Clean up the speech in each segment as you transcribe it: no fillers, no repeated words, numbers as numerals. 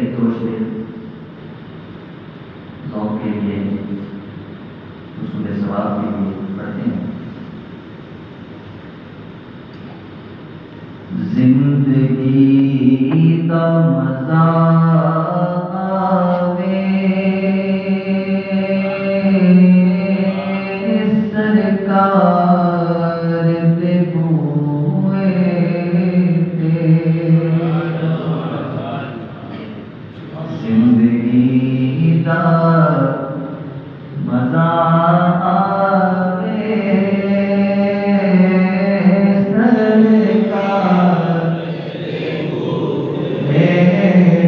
ایک دو شعر ذوق کے لیے حصول ثواب کے لیے پڑھتے ہیں۔ زندگی کا مزہ آوے سرکار دے بوئے تے، زندگی دا مزہ آوے سرکار دے بوئے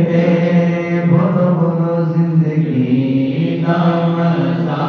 تے، بولو بولو زندگی دا مزہ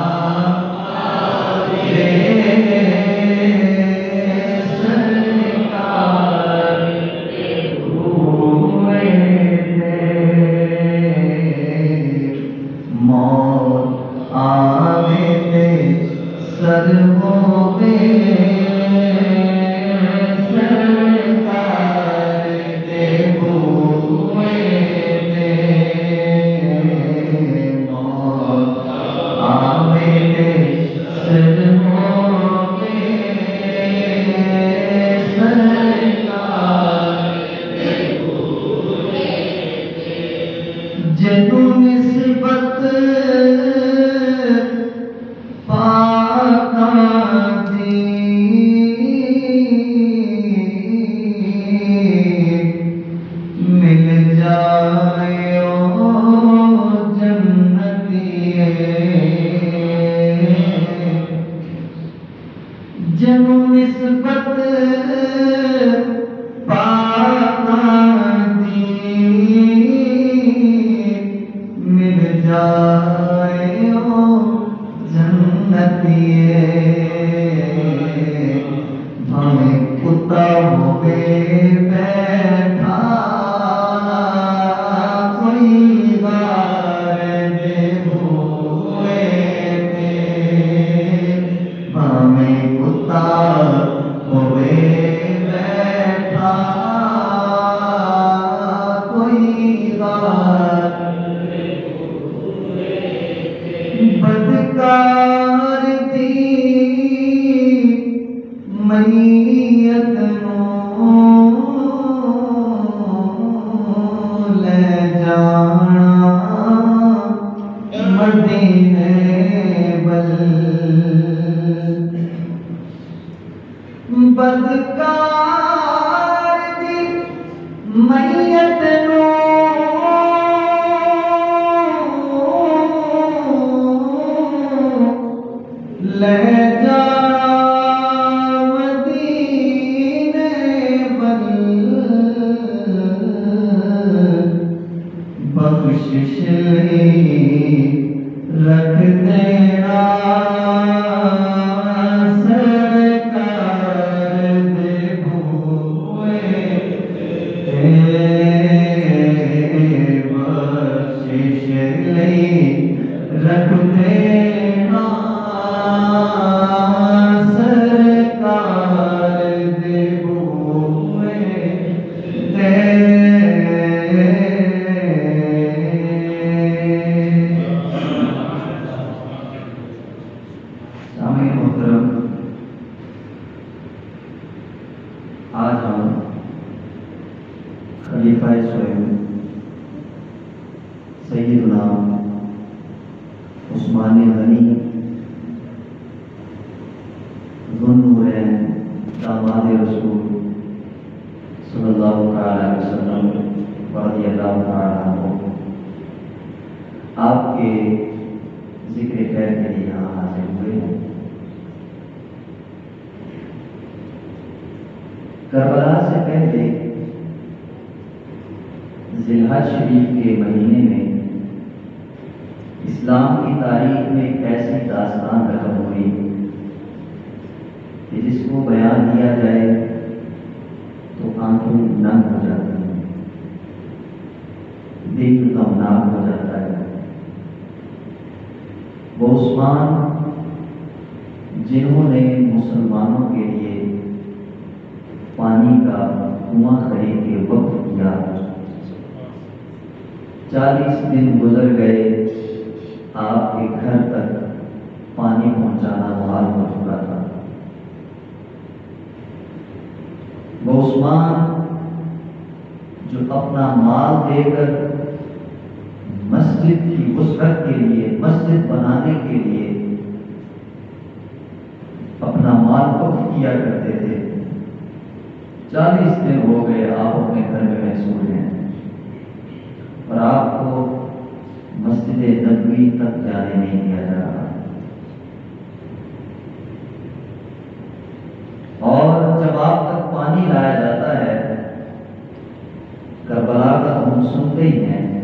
کربلا سے پہلے ذی الحج شریف کے مہینے میں اسلام کی تاریخ میں ایک ایسی داستان رقم ہوئی کہ جس کو بیان کیا جائے تو آنکھیں نم ہو جاتی ہیں، دل غمناک ہو جاتا ہے۔ وہ عثمان جنہوں نے مسلمانوں کے لیے پانی کا کنواں خرید کے وقف کیا، 40 دن گزر گئے، آپ کے گھر تک پانی پہنچانا محال ہو چکا تھا۔ وہ عثمان جو اپنا مال دے کر مسجد کی وسعت کے لیے، مسجد بنانے کے لیے اپنا مال وقف کیا کرتے تھے، 40 دن ہو گئے آپ اپنے گھر میں محصول ہیں اور آپ کو مسجد نبوی تک جانے نہیں دیا جا رہا۔ اور جب آپ تک پانی لایا جاتا ہے، کربلا کا ہم سنتے ہی ہیں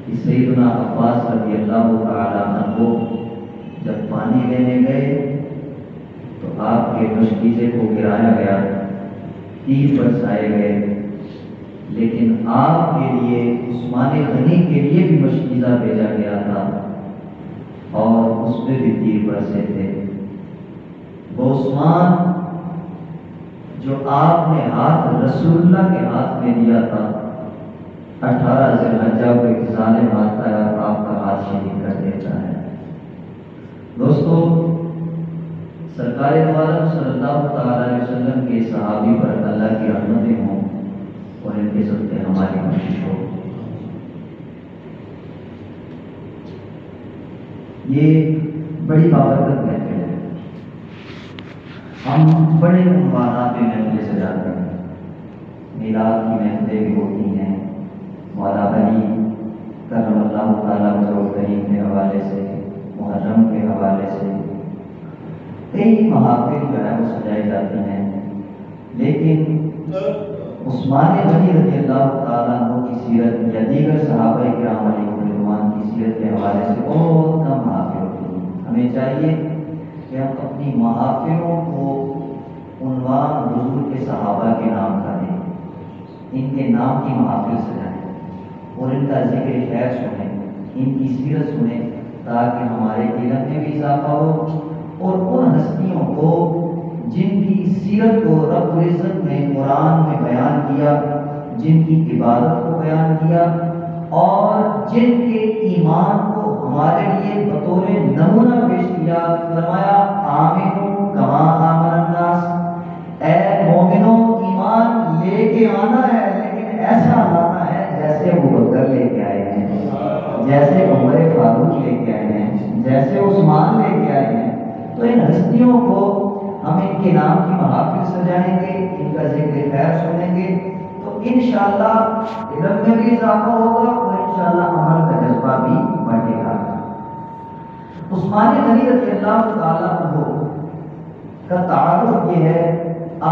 کہ سیدنا عباس رضی اللہ تعالیٰ عنہ جب پانی لینے گئے تو آپ کے مشکیزے کو گرایا گیا، تیر برسائے گئے، لیکن آپ کے لیے عثمان غنی کے لیے بھی مشکیزہ بھیجا گیا تھا اور اس پہ بھی تیر برسے تھے۔ وہ عثمان جو آپ نے ہاتھ رسول اللہ کے ہاتھ میں دیا تھا، 18 ذی الحجہ کو ایک ظالم آتا ہے اور آپ کا ہاتھ شہید کر دیتا ہے۔ دوستو، سرکار دو عالم صلی اللہ تعالی علیہ وسلم کے صحابی پر اللہ کی رحمتیں ہوں اور ان کے صدقے ہماری بخشش ہو۔ یہ بڑی بابرکت محفل ہے، ہم بڑے عنوانات میں محفلیں سجاتے ہیں، میلاد کی محفلیں بھی ہوتی ہیں، مولا علی کرم اللہ تعالیٰ وجہہ کریم کے حوالے سے، محرم کے حوالے سے کئی محافل جو ہے وہ سجائی جاتی ہیں، لیکن عثمان غنی رضی اللہ تعالیٰ عنہ کی سیرت یا دیگر صحابہ کرام علیہ رضوان کی سیرت کے حوالے سے بہت کم محافل ہوتی ہیں۔ ہمیں چاہیے کہ ہم اپنی محافلوں کو عنوان حضور کے صحابہ کے نام کا دیں، ان کے نام کی محافل سجائیں اور ان کا ذکر خیر سنیں، ان کی سیرت سنیں، تاکہ ہمارے علم میں بھی اضافہ ہو اور ان ہستیوں کو جن کی سیرت کو رب العزت نے قرآن میں بیان کیا، جن کی عبادت کو بیان کیا اور جن کے ایمان کو ہمارے لیے بطور نمونہ پیش کیا، فرمایا آمنو کما آمن الناس، اے مومنوں ایمان لے کے آنا ہے، لیکن ایسا لانا ہے جیسے ابوبکر لے کے آئے ہیں، جیسے عمر فاروق لے کے آئے ہیں، جیسے عثمان لے کے آئے ہیں۔ تو ان ہستیوں کو ہم ان کے نام کی محافل سجائیں گے، ان کا ذکر خیر سنیں گے تو انشاءاللہ علم میں بھی اضافہ ہوگا اور انشاءاللہ عمل کا جذبہ بھی بڑھے گا۔ عثمان غنی رضی اللہ تعالیٰ عنہ کا تعارف یہ ہے،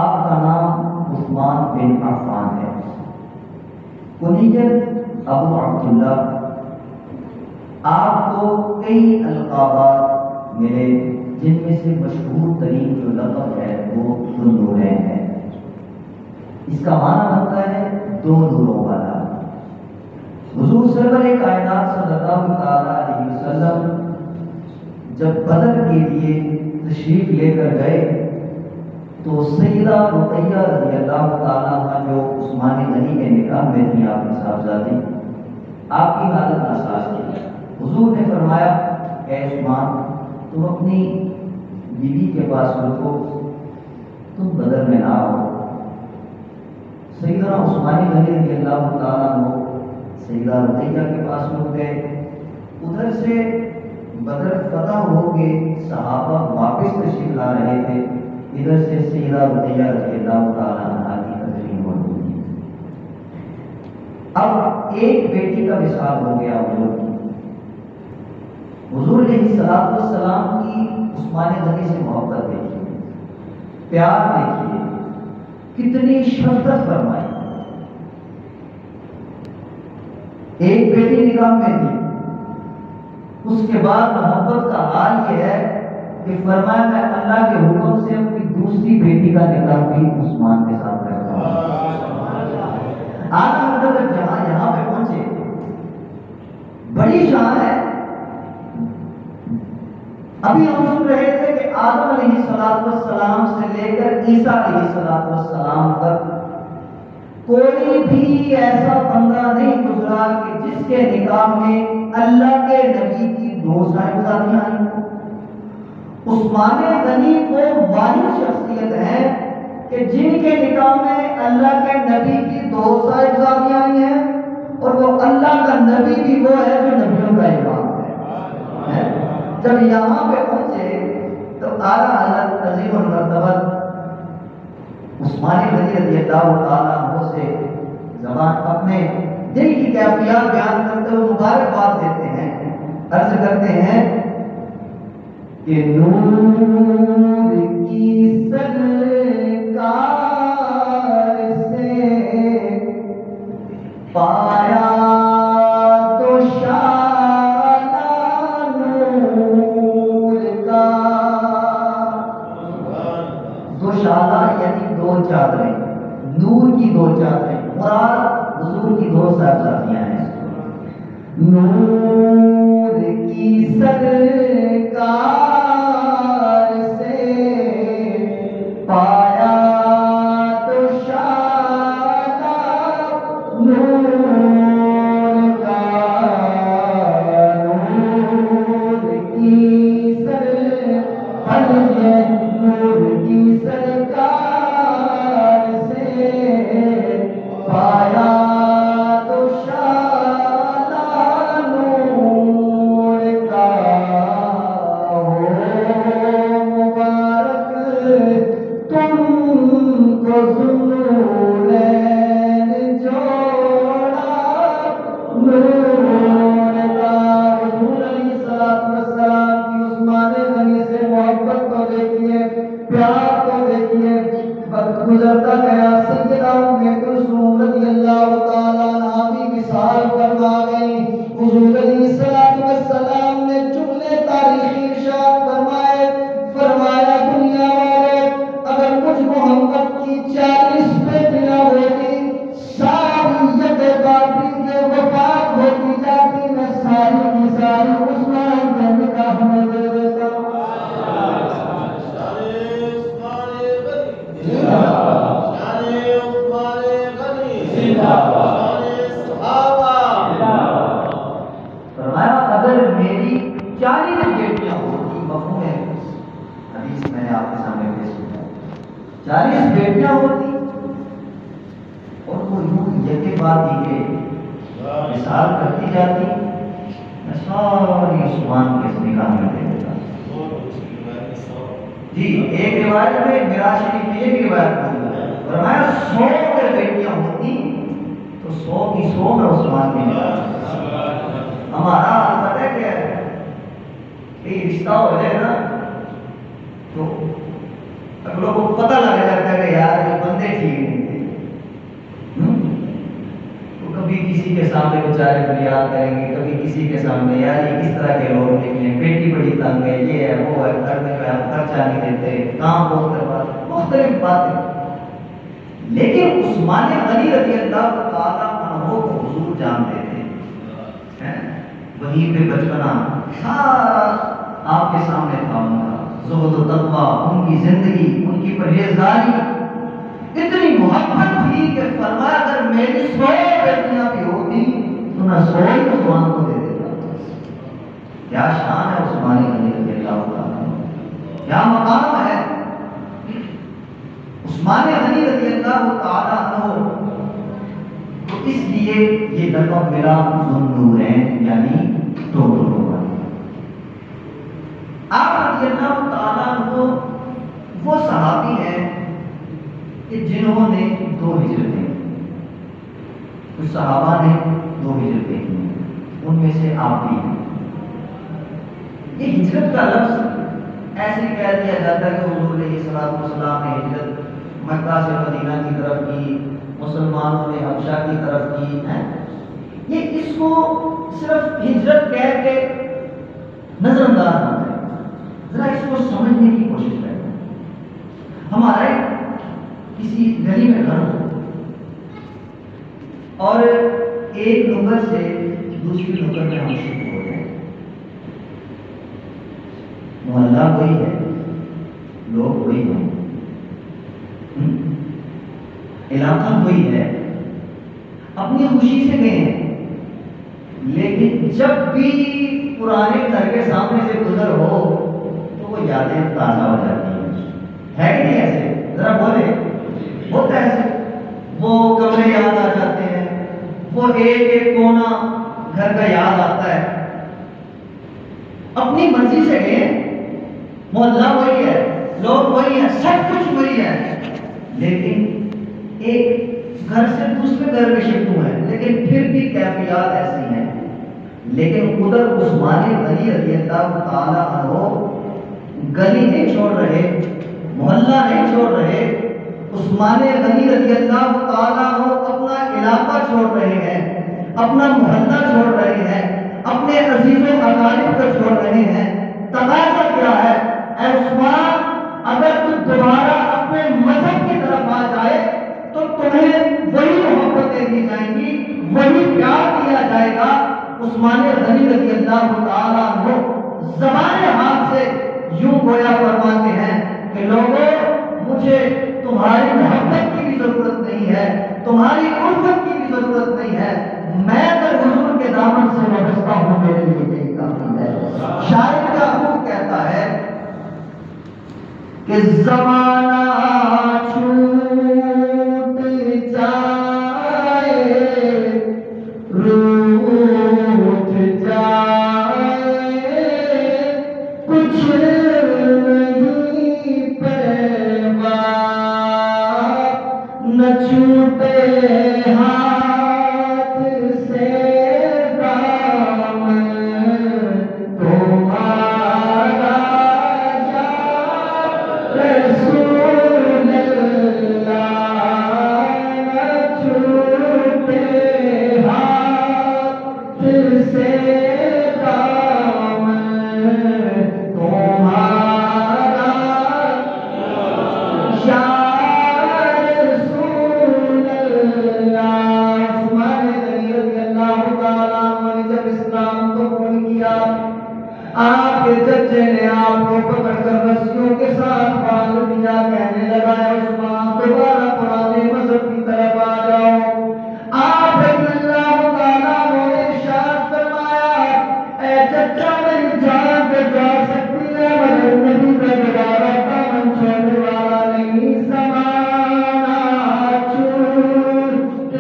آپ کا نام عثمان بن عفان ہے، کنیت ابو عبداللہ، آپ کو کئی القابات ملے، جن میں سے مشہور ترین جو لقب ہے وہ ذو النورین ہے۔ اس کا معنی بنتا ہے دو نوروں والا۔ حضور سرور کائنات صلی اللہ تعالی علیہ وسلم جب بدر کے لیے تشریف لے کر گئے تو سیدہ رقیہ رضی اللہ تعالیٰ عنہ جو عثمان غنی کے نکاح میں تھی، آپ کی صاحبزادی، آپ کی حالت ناساز تھی۔ حضور نے فرمایا اے عثمان، تم اپنی بیوی کے پاس رکو، تم بدر میں نہ آؤ۔ سیدنا عثمان غنی رضی اللہ تعالیٰ عنہ سیدہ رقیہ کے پاس رک گئے۔ ادھر سے بدر فتح ہو کے صحابہ واپس تشریف لا رہے تھے، ادھر سے سیدہ رقیہ رضی اللہ تعالیٰ عنہ کی تدفین موجود تھی۔ اب ایک بیٹی کا وصال ہو گیا حضور کی۔ حضور علیہ الصلوۃ والسلام کی عثمان غنی سے محبت دیکھیے، پیار دیکھیے، کتنی شفقت فرمائی۔ ایک بیٹی نکاح میں تھی، اس کے بعد محبت کا حال یہ ہے کہ فرمایا میں اللہ کے حکم سے اپنی دوسری بیٹی کا نکاح بھی عثمان کے ساتھ کرتا ہوں۔ آج مطلب جہاں یہاں پہ پہنچے، بڑی شان ہے۔ ابھی ہم سن رہے تھے کہ آدم علیہ السلام سے لے کر عیسیٰ علیہ السلام تک کوئی بھی ایسا بندہ نہیں گزرا کہ جس کے نکاح میں اللہ کے نبی کی 2 صاحبزادیاں آئی ہوں۔ عثمان غنی وہ واحد شخصیت ہے کہ جن کے نکاح میں اللہ کے نبی کی 2 صاحبزادیاں آئی ہیں، اور وہ اللہ کا نبی بھی وہ ہے جو نبیوں کا امام ہے۔ جب یہاں پہ پہنچے تو اعلیٰ حضرت عظیم المرتبہ عثمان غنی رضی اللہ تعالیٰ عنہ سے زبان اپنے دل کی کیفیات بیان کرتے ہوئے مبارکباد دیتے ہیں، عرض کرتے ہیں کہ نور کی سرکار سے پایا تو شانہ نور کا، 2 شالہ یعنی 2 چادریں، نور کی 2 چادریں، مراد حضور کی 2 صاحبزادیاں ہیں۔ نور کی سرکار سے پایا تو شانہ نور کا، نور کی سرکار، نور کی سرکار سے پایا تو شانہ نور کا، ہو مبارک تم کو ذوالنورین جوڑا نور کا۔ حضور علیہ السلام کی عثمان غنی سے محبت کو دیکھیے، پیار کو دیکھیے۔ وقت گزرتا گیا، سیدہ ام کلثوم رضی اللہ تعالیٰ عنہا بھی وصال فرما گئی۔ حضور علیہ السلام نے جملے تاریخی ارشاد فرمائے، فرمایا دنیا والے اگر مجھ محمد کی 40 بیٹیاں ہوتی، ساری یک باپی کے وفات ہوتی جاتی، میں ساری کی ساری عثمان کے نکاح میں دے دیتا ہوں۔ فرمایا اگر میری 40 بیٹیاں ہوتی، مفہوم ہے حدیث میں نے آپ کے سامنے پیش کیا، 40 بیٹیاں ہوتی اور وہ یوں یک بات ہی کے مثال کرتی جاتی، میں ساری عثمان کے نکاح میں دے دیتا۔ جی ایک روایت میں میرا شریف میں یہ بھی روایت موجود ہے، فرمایا 100 اگر بیٹیاں ہوتی تو 100 کی 100 میں عثمان کی نکاح۔ ہمارا پتہ کیا ہے کہ رشتہ ہو جائے نا تو اگلوں کو پتہ لگ جاتا ہے کہ یار یہ بندے ٹھیک نہیں تھے، تو کبھی کسی کے سامنے بیچارے فریاد کریں گے، کبھی کسی کے سامنے یار یہ کس طرح کے لوگ نکلے، بیٹی بڑی تنگ ہے، یہ ہے وہ ہے، گھر میں جو ہے خرچہ نہیں دیتے، کام بہت کرواتے، مختلف باتیں۔ لیکن عثمان غنی رضی اللہ تعالیٰ عنہ کو حضور جانتے تھے، وہیں پہ بچپنا سارا آپ کے سامنے تھا، ان کا زہد و تقویٰ، ان کی زندگی، ان کی پرہیزگاری اتنی محبت تھی کہ فرمایا اگر میری 100 بیٹیاں بھی ہوتی تو میں 100 ہی عثمان کو دے دیتا۔ کیا شان ہے عثمان غنی رضی اللہ تعالیٰ، کیا مقام ہے عثمان غنی رضی اللہ تعالیٰ عنہ۔ تو اس لیے یہ لقب ملا ذوالنورین، یعنی 2 نور والا۔ آپ رضی اللہ تعالیٰ عنہ وہ صحابی ہیں کہ جنہوں نے 2 ہجرتیں کی، کچھ صحابہ نے 2 ہجرتیں کی، ان میں سے آپ بھی ہیں۔ یہ ہجرت کا لفظ ایسے ہی کہہ دیا جاتا ہے کہ حضور علیہ السلام نے ہجرت مکہ سے مدینہ کی طرف کی، مسلمانوں نے حبشہ کی طرف کی ہے۔ یہ اس کو صرف ہجرت کہہ کے نظر انداز نہ کریں، ذرا اس کو سمجھنے کی کوشش کریں۔ ہمارے کسی گلی میں گھر ہو اور ایک نکر سے دوسری نکر میں ہم شروع ہو جائیں، محلہ وہی ہے، لوگ وہی ہیں، علاقہ وہی ہے، جب بھی پرانے گھر کے سامنے سے گزر ہو تو وہ یادیں تازہ ہو جاتی ہیں. ہے کہ نہیں ایسے؟ ذرا بولے. ہوتا ہے ایسے. وہ کمرے یاد آ جاتے ہیں, وہ ایک ایک کونا گھر کا یاد آتا ہے. اپنی مرضی سے گئے, محلہ وہی ہے, لوگ وہی ہیں, سب کچھ وہی ہے, لیکن ایک گھر سے دوسرے گھر میں شفٹ ہوئے ہیں, لیکن پھر بھی کیفیات ایسی ہیں. لیکن ادھر عثمان غنی رضی اللہ تعالیٰ عنہ گلی نہیں چھوڑ رہے, محلہ نہیں چھوڑ رہے. عثمان غنی رضی اللہ تعالیٰ عنہ اپنا علاقہ چھوڑ رہے ہیں, اپنا محلہ چھوڑ رہے ہیں, اپنے عزیز و اقارب کو چھوڑ رہے ہیں. تقاضا کیا ہے؟ اے عثمان, اگر تو دوبارہ اپنے مذہب کی طرف آ جائے تو تمہیں وہی محبتیں دی جائیں گی, وہی پیار دیا جائے گا. عثمان غنی رضی اللہ تعالیٰ عنہ زبان حال سے یوں گویا فرماتے ہیں کہ لوگوں, مجھے تمہاری محبت کی بھی ضرورت نہیں ہے, تمہاری الفت کی بھی ضرورت نہیں ہے, میں در حضور کے دامن سے وابستہ ہوں, میرے لیے یہی کافی ہے. شاعر کا خوب کہتا ہے کہ زمانہ چھوٹ جائے, روٹھ جائے, کچھ نہیں پیوا, نہ چھوٹے ہاتھ سے دامن تمہارا یا رسول اللہ, نہ چھوٹے ہاتھ سے دامن تمہارا یا رسول اللہ. عثمان غنی رضی اللہ تعالیٰ عنہ نے جب اسلام کو قبول کیا, آپ کے چچے نے آپ کو پکڑ کر رسیوں کے ساتھ باندھ دیا, کہنے لگا عثمان دوبارہ پرانے مذہب کی طرف آ جاؤ. آپ رضی اللہ تعالیٰ عنہ نے ارشاد فرمایا, اے چچا میری جان پہ جا سکتی ہے مگر نبی کا دوبارہ دامن چھوڑنے والا نہیں. زمانہ چھوٹ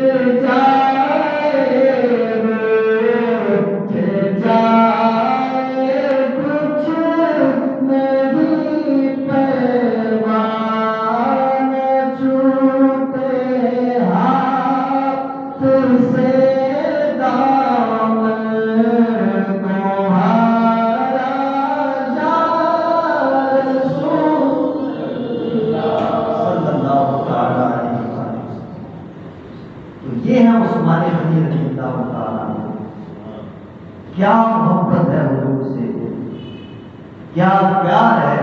جائے, روٹھ جائے, کچھ نہیں پیوا, نہ چھوٹے ہاتھ سے دامن تمہارا یا رسول صلی اللہ تعالیٰ علیہ وسلم. تو یہ ہے عثمان غنی رضی اللہ تعالیٰ عنہ. کیا محبت ہے حضور سے, کیا پیار ہے.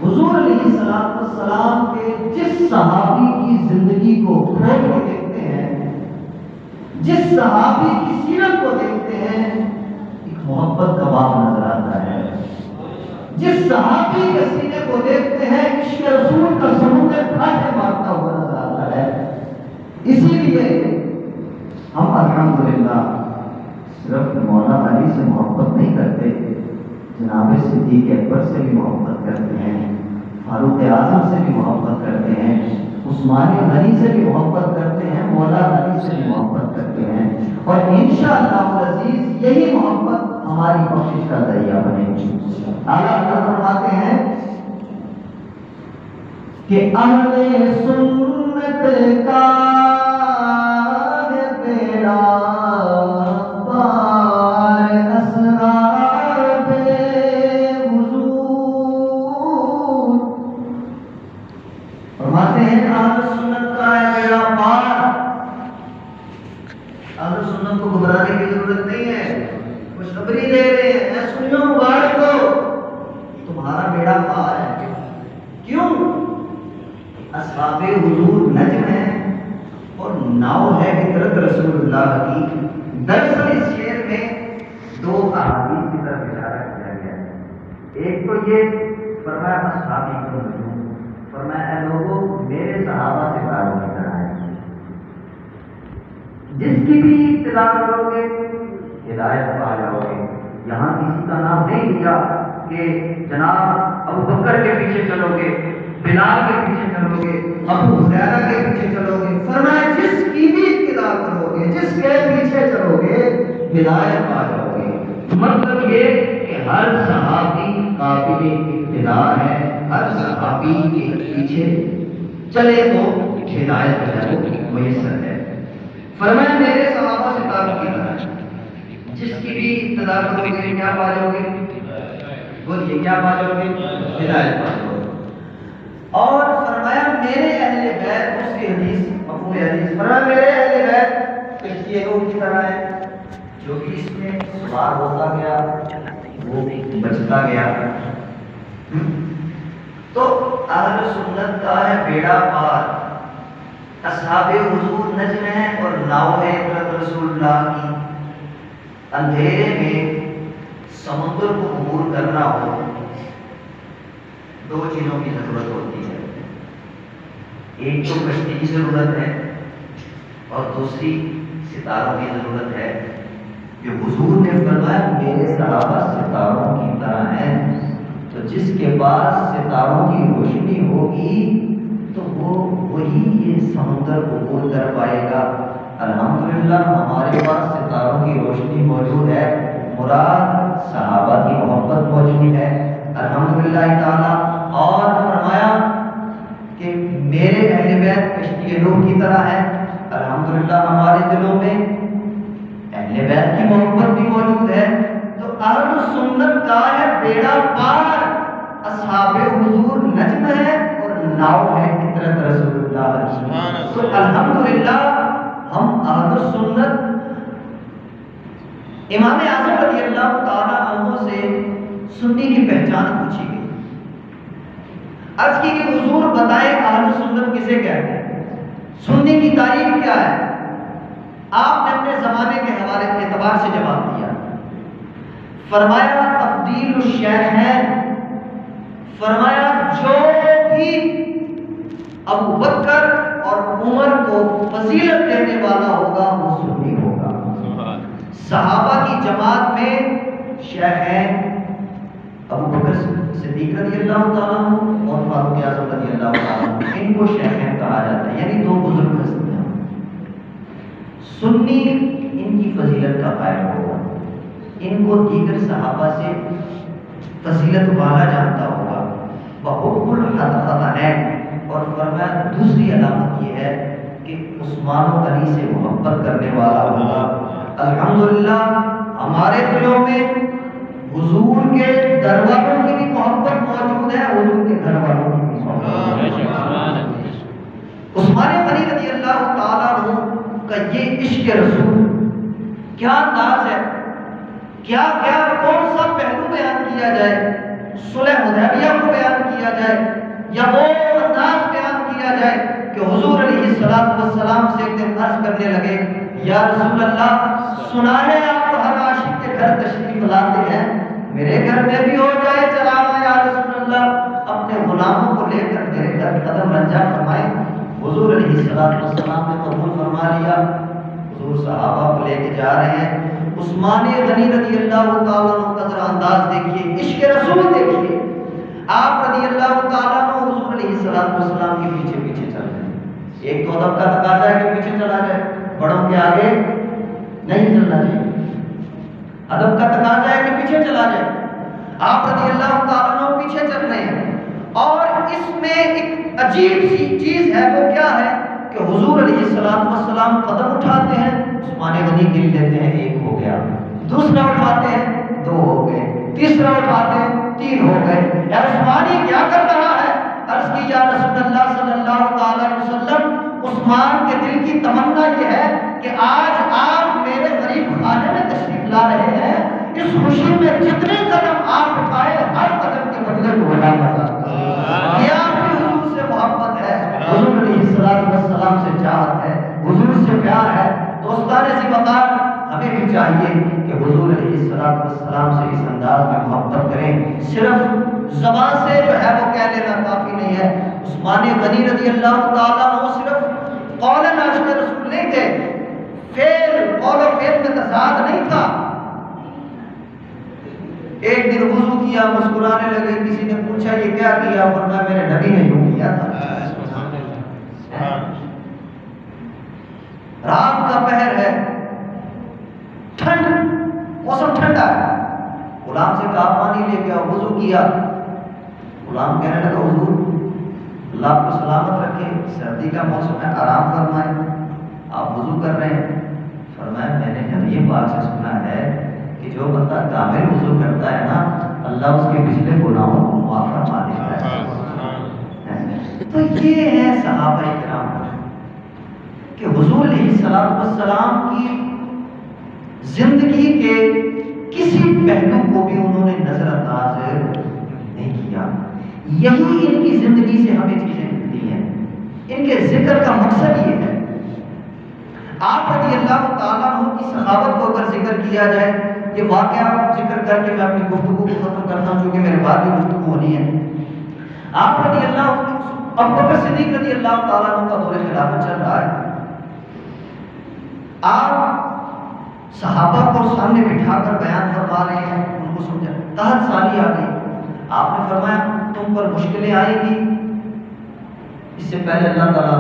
حضور علیہ السلام کے جس صحابی کی زندگی کو کھول کے دیکھتے ہیں, جس صحابی کی سیرت کو دیکھتے ہیں, ایک محبت کا باب نظر آتا ہے. جس صحابی کے سینے کو دیکھتے ہیں, عشق رسول کا سمندر پھاٹے مارتا ہوا نظر آتا ہے. اسی لیے ہم الحمدللہ صرف مولا علی سے محبت نہیں کرتے, جناب صدیق اکبر سے بھی محبت کرتے ہیں, فاروق اعظم سے بھی محبت کرتے ہیں, عثمان غنی سے بھی محبت کرتے ہیں, مولا علی سے بھی محبت کرتے ہیں, اور انشاءاللہ العزیز یہی محبت ہماری بخشش کا ذریعہ بنے گی. اعلیٰ حضرت فرماتے ہیں کہ اہل سنت کا ہے بیڑا پار, اسرار حضور. فرماتے ہیں اہل سنت کا ہے بیڑا پار. اہل سنت کو گھبرانے کی ضرورت نہیں ہے, خوشخبری دے رہے ہیں, سنو مبارک ہو, تمہارا بیڑا پار ہے. کیوں؟ اصحاب حضور نجم ہیں اور ناؤ ہے فطرت رسول اللہ کی. دراصل اس شعر میں دو احادیث کی طرف اشارہ کیا گیا ہے. ایک تو یہ فرمایا اصحاب نجم, فرمایا اے لوگوں میرے صحابہ سے تعلق کی طرح ہے, جس کی بھی ابتدا کرو گے ہدایت پا جاؤ گے۔ یہاں کسی کا نام نہیں لیا کہ جناب ابو بکر کے پیچھے چلو گے، بلال کے پیچھے چلو گے، ابو حریرہ کے پیچھے چلو گے، فرمایا جس کی بھی اتباع کرو گے، جس کے پیچھے چلو گے ہدایت پا جاؤ گے۔ مطلب یہ کہ ہر صحابی قابل اقتداء ہے، ہر صحابی کے پیچھے چلے تو ہدایت جو ہے وہ میسر ہے۔ فرمایا میرے صحابہ سے تعلق کی طرح جس کی بھی ابتدا کرو گے کیا پا جاؤ گے؟ بولیے کیا پا جاؤ گے؟ ہدایت پا جاؤ گے۔ اور فرمایا میرے اہل بیت، اس کی حدیث مفہوم حدیث، فرمایا میرے اہل بیت کشتی نوح کی طرح ہے، جو بھی اس میں سوار ہوتا گیا وہ بچتا گیا۔ تو اہل سنت کا ہے بیڑا پار، اصحاب حضور نجم ہیں اور ناؤ ہے رسول اللہ کی۔ اندھیرے میں سمندر کو عبور کرنا ہو دو چیزوں کی ضرورت ہوتی ہے، ایک تو کشتی کی ضرورت ہے اور دوسری ستاروں کی ضرورت ہے۔ کہ حضور نے فرمایا میرے صحابہ ستاروں کی طرح ہیں، تو جس کے پاس ستاروں کی روشنی ہوگی تو وہی یہ سمندر عبور کر پائے گا۔ الحمدللہ ہمارے پاس ستاروں کی روشنی موجود ہے، مراد صحابہ کی محبت موجود ہے الحمدللہ تعالی۔ اور فرمایا کہ میرے اہل بیت کشتی نوح کی طرح ہے، الحمدللہ ہمارے دلوں میں اہل بیت کی محبت بھی موجود ہے۔ تو اہل سنت کا ہے بیڑا پار، اصحاب حضور نجم ہے اور ناؤ ہے فطرت رسول اللہ۔ تو الحمدللہ ہم اہل سنت، امام اعظم رضی اللہ تعالی عنہ سے سنی کی پہچان پوچھی گئی، عرض کی کہ حضور بتائیں اہل سنت کسے کہتے ہیں، سنی کی تعریف کیا ہے؟ آپ نے اپنے زمانے کے حوالے کے اعتبار سے جواب دیا، فرمایا تفضیل الشیخین، فرمایا جو بھی ابو بکر اور عمر کو فضیلت دینے والا ہوگا وہ سنی ہوگا۔ صحابہ کی جماعت میں شیخین ابو بکر صدیق رضی اللہ تعالیٰ عنہ اور فاروق اعظم رضی اللہ تعالیٰ عنہ، ان کو شیخین کہا جاتا ہے، یعنی دو بزرگ ہستیاں۔ سنی ان کی فضیلت کا قائل ہوگا، ان کو دیگر صحابہ سے فضیلت والا جانتا ہوگا۔ وحب الحدثین، اور فرمایا دوسری علامت یہ ہے کہ عثمان و علی سے محبت کرنے والا ہوگا۔ الحمدللہ ہمارے دلوں میں حضور کے در والوں کی بھی محبت موجود ہے، حضور کے گھر والوں کی بھی محبت ہے۔ عثمان غنی رضی اللہ تعالیٰ عنہ کا یہ عشق رسول کیا انداز ہے، کیا کیا کون سا پہلو بیان کیا جائے، صلح حدیبیہ کو بیان کیا جائے یا وہ انداز بیان کیا جائے کہ حضور علیہ السلام سے ایک دن عرض کرنے لگے، یا رسول اللہ سنا ہے آپ ہر عاشق کے گھر تشریف لاتے ہیں، میرے گھر میں بھی ہو جائے چلانا یا رسول اللہ، اپنے غلاموں کو لے کر میرے گھر قدم رنجا فرمائیں۔ حضور علیہ السلام نے قبول فرما لیا، حضور صحابہ کو لے کے جا رہے ہیں۔ عثمان غنی رضی اللہ تعالیٰ عنہ کا ذرا انداز دیکھیے، عشق رسول دیکھیے، آپ رضی اللہ تعالیٰ عنہ حضور علیہ السلام کے پیچھے پیچھے چل رہے ہیں۔ ایک تو ادب کا تقاضا ہے کہ پیچھے چلا جائے، بڑوں کے آگے نہیں چلنا چاہیے، ادب کا تقاضا ہے کہ پیچھے چلا جائے۔ آپ رضی اللہ تعالیٰ عنہ پیچھے چل رہے ہیں، اور اس میں ایک عجیب سی چیز ہے، وہ کیا ہے کہ حضور علیہ السلام قدم اٹھاتے ہیں، عثمان غنی گن لیتے ہیں، ایک ہو گیا، دوسرا اٹھاتے ہیں، دو ہو گئے، تیسرا اٹھاتے ہیں، تین ہو گئے۔ یا عثمان یہ کیا کر رہا ہے؟ عرض کی یا رسول اللہ صلی اللہ تعالی علیہ وسلم، عثمان کے دل کی تمنا یہ ہے کہ آج آپ میرے غریب خانے میں تشریف لا رہے ہیں، اس خوشی میں جتنے قدم آپ اٹھائے ہر قدم کے بدلے کو بڑا مزہ، یہ آپ کی حضور سے محبت ہے، حضور علیہ السلام سے چاہت ہے، حضور سے پیار ہے۔ دوستان سی وقار ہمیں بھی چاہیے کہ حضور علیہ السلام سے اس انداز میں محبت کریں، صرف زبان سے جو ہے وہ کہہ لینا کافی نہیں ہے۔ عثمان غنی رضی اللہ تعالیٰ عنہ صرف قول عاشق رسول نہیں تھے، فعل قول و فعل میں تضاد نہیں تھا، دن وضو کیا، مسکرانے لگے. کسی نے پوچھا یہ کیا کیا؟ فرمایا میرے نبی نے یوں کیا تھا. رات کا پہر ہے، ٹھنڈ، موسم ٹھنڈا ہے. غلام سے کہا پانی لے کے آؤ. وضو کیا. غلام کہنے لگا حضور اللہ آپ کو سلامت رکھے، سردی کا موسم ہے، آرام فرمائے، آپ وضو کر رہے ہیں. فرمایا میں نے نبی پاک سے سنا ہے کہ جو بندہ کامل وضو کرتا ہے نا اللہ اس کے پچھلے گناہوں کو معاف فرما دیتا ہے. تو یہ ہے صحابہ کرام کہ حضور علیہ السلام کی زندگی کے کسی پہلو کو بھی انہوں نے نظر انداز نہیں کیا. یہی ان کی زندگی سے ہمیں چیزیں ملتی ہیں. ان کے ذکر کا مقصد یہ ہے. آپ رضی اللہ تعالیٰ عنہ کی صحابت کو اگر ذکر کیا جائے، یہ واقعہ ذکر کر کے میں اپنی گفتگو کو ختم کرتا ہوں چونکہ میرے بعد بھی گفتگو ہونی ہے. آپ رضی اللہ ابو بکر صدیق رضی اللہ تعالیٰ عنہ کا دور خلافت چل رہا ہے. آپ صحابہ کو سامنے بٹھا کر بیان فرما رہے ہیں، ان کو سمجھا. 10 سالی آ گئی. آپ نے فرمایا تم پر مشکلیں آئیں گی، اس سے پہلے اللہ تعالیٰ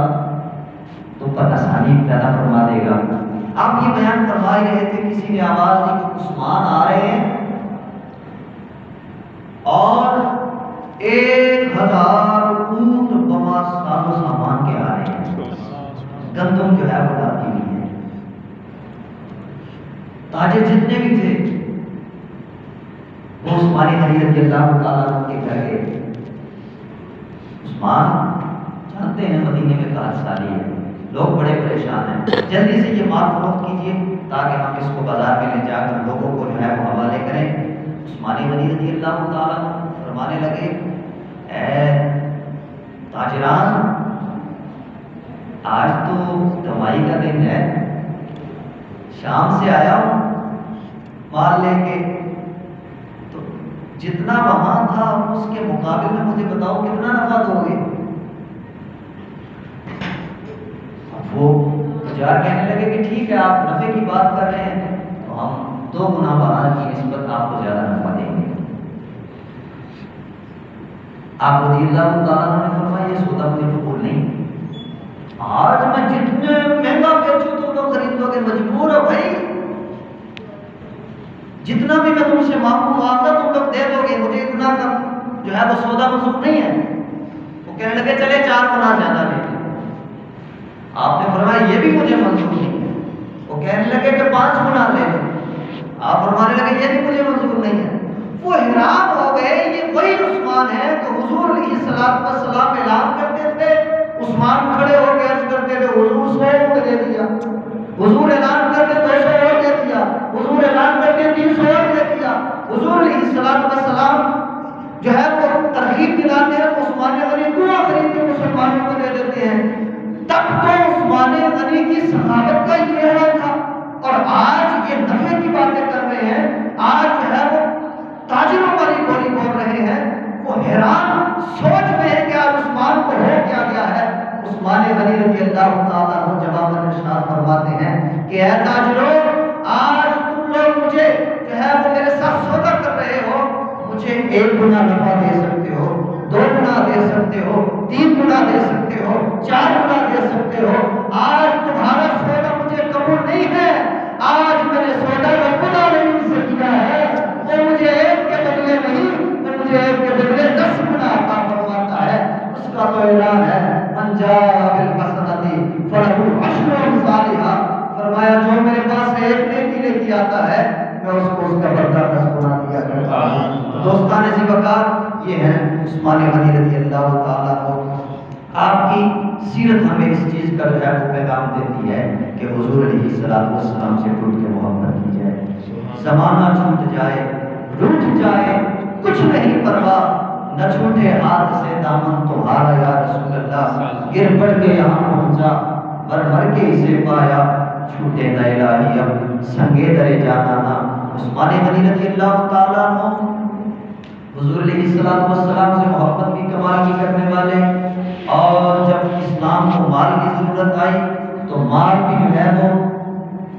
تم پر آسانی پیدا فرما دے گا. آپ یہ بیان فرما ہی رہے تھے، کسی نے آواز دی کہ عثمان آ رہے ہیں اور 1000 اونٹ بما ساز و سامان کے آ رہے ہیں. گندم جو ہے وہ لاتی ہوئی ہے. تاجر جتنے بھی تھے وہ عثمان غنی رضی اللہ تعالیٰ عنہ کے گھر گئے. عثمان جانتے ہیں مدینے میں 10 سالی ہے، لوگ بڑے پریشان ہیں، جلدی سے یہ مال فروخت کیجیے تاکہ ہم اس کو بازار میں لے جا کر لوگوں کو جو ہے وہ حوالے کریں. عثمان غنی رضی اللہ تعالیٰ عنہ فرمانے لگے اے تاجران، آج تو کمائی کا دن ہے، شام سے آیا ہوں مال لے کے، تو جتنا وہاں تھا اس کے مقابل میں مجھے بتاؤ کتنا نفع دو گے؟ وہ تجار کہنے لگے کہ ٹھیک ہے آپ نفع کی بات کر رہے ہیں تو ہم 2 گنا بڑھانے کی نسبت آپ کو زیادہ نفع دیں گے. آپ رضی اللہ تعالیٰ نے فرمایا یہ سودا مجھے قبول نہیں. آج میں جتنے مہنگا بیچوں تم لوگ خریدو گے، مجبور ہو بھائی، جتنا بھی میں تم سے مانگوں معاوضہ تم لوگ دے دو گے، مجھے اتنا کم جو ہے وہ سودا منظور نہیں ہے. وہ کہنے لگے چلے 4 گنا زیادہ لے لیں. آپ نے فرمایا یہ بھی مجھے منظور نہیں ہے. وہ کہنے لگے کہ 5 گنا لے لیں. آپ فرمانے لگے یہ بھی مجھے منظور نہیں ہے. وہ حیران ہو گئے، یہ وہی عثمان ہے تو حضور علیہ السلام اعلان کرتے تھے. عثمان کھڑے ہو کے عرض کرتے تھے حضور 100 اونٹ دے دیا، حضور اعلان کرتے 200 اور دے دیا، حضور اعلان کرتے 300 اور دے دیا. حضور علیہ السلام جو ہے وہ ترغیب دلاتے ہیں تو عثمان غنی دعا خرید کے مسلمانوں کو دے دیتے ہیں. تب تو عثمان غنی کی صحابت کا یہ حال تھا. اور آج یہ نفع کی باتیں کر رہے ہیں، آج جو ہے وہ تاجروں والی بولی بول رہے ہیں. وہ حیران سوچ میں ہے کہ آج عثمان کو ہو کیا گیا ہے. عثمان غنی رضی اللہ تعالیٰ عنہ جواب میں ارشاد فرماتے ہیں کہ اے تاجروں، آج تم لوگ مجھے جو ہے وہ میرے ساتھ سودا کر رہے ہو، مجھے 1 گنا نفع دے سکتے ہو، 2 گنا دے سکتے ہو، 3 گنا دے سکتے ہو، 4 گنا دے سکتے ہو. آج تمہارا سودا مجھے قبول نہیں ہے. آج میں نے سودا رب العالمین سے کیا ہے، وہ مجھے 1 کے بدلے نہیں، وہ مجھے 1 کے بدلے 10 گنا عطا فرماتا ہے. اس کا تو اعلان ہے من جاء بالحسنۃ فلہ 10 امثالھا. فرمایا جو میرے پاس 1 نیکی لے کے آتا ہے میں اس کو اس کا بدلہ 10 گنا دیا کرتا ہوں. دوستان ذی وقار، یہ ہے عثمان غنی رضی اللہ تعالیٰ عنہ. آپ کی سیرت ہمیں اس چیز کا جو ہے وہ پیغام دیتی ہے کہ حضور علیہ السلام سے ٹوٹ کے محبت کی جائے. زمانہ چھوٹ جائے، روٹ جائے، کچھ نہیں پرواہ، نہ چھوٹے ہاتھ سے دامن تمہارا یا رسول اللہ. گر پڑ کے یہاں پہنچا، مر مر کے اسے پایا، چھوٹے نہ الہی اب سنگے درے جانا نا. عثمان غنی رضی اللہ تعالیٰ عنہ حضور علیہ السلام سے محبت بھی کمال کی کرنے والے، اور جب اسلام کو مال کی ضرورت آئی تو مال بھی جو ہے وہ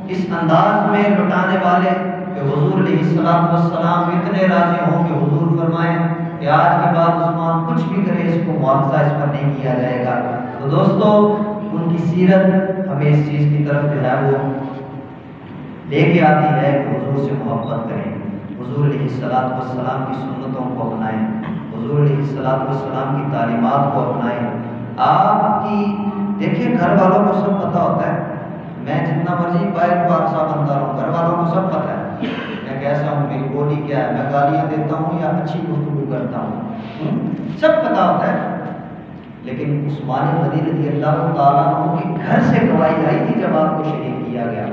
اس انداز میں لٹانے والے. کہ حضور علیہ السلام اتنے راضی ہوں کہ حضور فرمائیں کہ آج کے بعد عثمان کچھ بھی کرے اس کو معاوضہ اس پر نہیں کیا جائے گا۔ تو دوستو ان کی سیرت ہمیں اس چیز کی طرف جو ہے وہ لے کے آتی ہے کہ حضور سے محبت کریں، حضور علیہ السلام کی سنتوں کو اپنائیں، حضور علیہ السلام کی تعلیمات کو اپنائیں۔ آپ کی دیکھیں گھر والوں کو سب پتہ ہوتا ہے، میں جتنا مرضی بادشاہ بنتا رہوں گھر والوں کو سب پتہ ہے میں کیسا ہوں، میری بولی کیا ہے، میں گالیاں دیتا ہوں یا اچھی گفتگو کرتا ہوں، سب پتہ ہوتا ہے۔ لیکن عثمان غنی رضی اللہ تعالیٰ عنہ کے گھر سے گواہی آئی تھی جب آپ کو شہید کیا گیا،